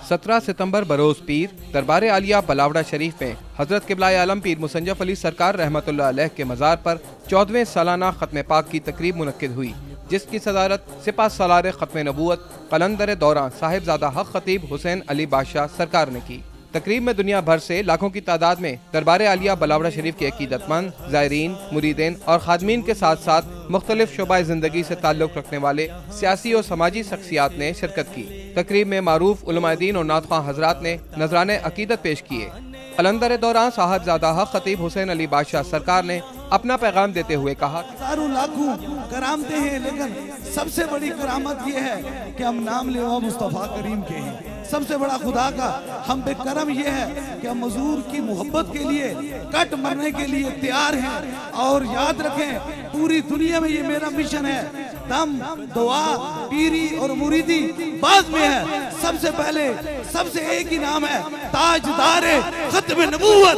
17 सितंबर बरोज पीर दरबार आलिया बलावड़ा शरीफ में हजरत क़िबला आलम पीर मुसंजफ अली सरकार रहमतुल्लाह अलैह के मज़ार पर 14वें सालाना खत्म पाक की तकरीब मुनक्किद हुई, जिसकी सदारत सिपा सलार खत्म नबूवत कलंदर दौरान साहिबजादा हक खतीब हुसैन अली बादशाह सरकार ने की। तकरीब में दुनिया भर से लाखों की तादाद में दरबार आलिया बलावड़ा शरीफ के अकीदतमंद, ज़ायरीन, मुरीदीन और खादमीन के साथ साथ मुख्तलिफ शोबा ज़िंदगी से ताल्लुक़ रखने वाले सियासी और समाजी शख्सियात ने शिरकत की। तकरीब में मारूफ उलमा दीन और नातख़्वां हज़रात ने नजराने अकीदत पेश किए। कलंदर दौरान साहिबजादा हक खतीब हुसैन अली बादशाह सरकार ने अपना पैगाम देते हुए कहा, हजारों लाखों करामतें हैं, लेकिन सबसे बड़ी करामत ये है कि हम नाम लेवा मुस्तफ़ा करीम के हैं। सबसे बड़ा खुदा का हम पे करम ये है कि हम हुजूर की मोहब्बत के लिए कट मरने के लिए तैयार हैं। और याद रखें, पूरी दुनिया में ये मेरा मिशन है। दम, दुआ, पीरी और मुरीदी बाद में है, सबसे पहले सबसे एक ही नाम है, ताजदारे खत्म नबूवत।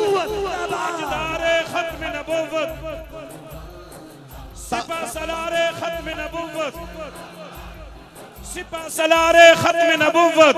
ताजदारे खत्म नबूवत, सिपा सलारे खत्म नबूवत, सिपा सलारे खत्म नबूवत।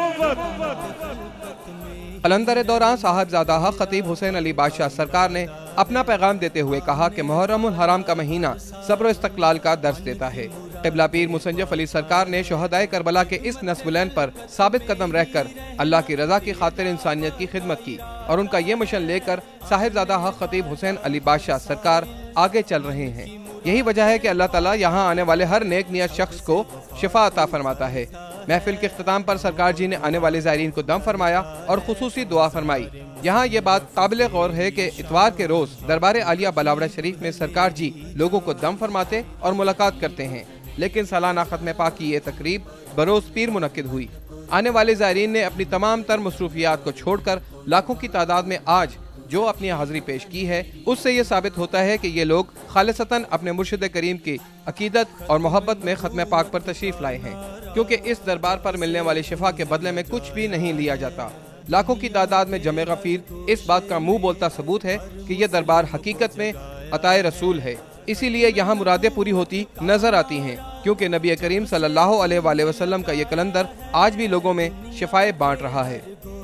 कलंदर दौरान साहिबजादा हक खतीब हुसैन अली बादशाह सरकार ने अपना पैगाम देते हुए कहा कि मुहर्रमुल हराम का महीना सब्र इस्तक़लाल का दर्स देता है। क़िबला पीर मुसंजफ अली सरकार ने शोहदाए करबला के इस नस्बुलैन पर साबित कदम रहकर अल्लाह की रज़ा की खातिर इंसानियत की खिदमत की और उनका ये मिशन लेकर साहिबजादा हक खतीब हुसैन अली बादशाह सरकार आगे चल रहे हैं। यही वजह है कि अल्लाह ताला यहाँ आने वाले हर नेक नियत शख्स को शिफा अता फरमाता है। महफिल के इख्तिताम पर सरकार जी ने आने वाले ज़ायरीन को दम फरमाया और खुसूसी दुआ फरमाई। यहाँ ये बात काबिल गौर है कि इतवार के रोज दरबार आलिया बलावड़ा शरीफ में सरकार जी लोगों को दम फरमाते और मुलाकात करते हैं, लेकिन सालाना खत्म पाक की ये तकरीब बरोज पीर मुनक्किद हुई। आने वाले ज़ायरीन ने अपनी तमाम तर मसरूफियात को छोड़कर लाखों की तादाद में आज जो अपनी हाजिरी पेश की है, उससे ये साबित होता है कि ये लोग खालिसतन अपने मुर्शिद करीम की अकीदत और मोहब्बत में खत्म पाक पर तशरीफ लाए हैं, क्योंकि इस दरबार पर मिलने वाली शिफा के बदले में कुछ भी नहीं लिया जाता। लाखों की तादाद में जमे गफीर इस बात का मुंह बोलता सबूत है कि यह दरबार हकीकत में अताए रसूल है। इसीलिए यहाँ मुरादें पूरी होती नजर आती हैं, क्योंकि नबी करीम सल्लल्लाहु अलैहि वसल्लम का ये कलंदर आज भी लोगों में शिफाए बांट रहा है।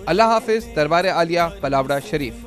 अल्लाह हाफिज। दरबार आलिया बलावड़ा शरीफ।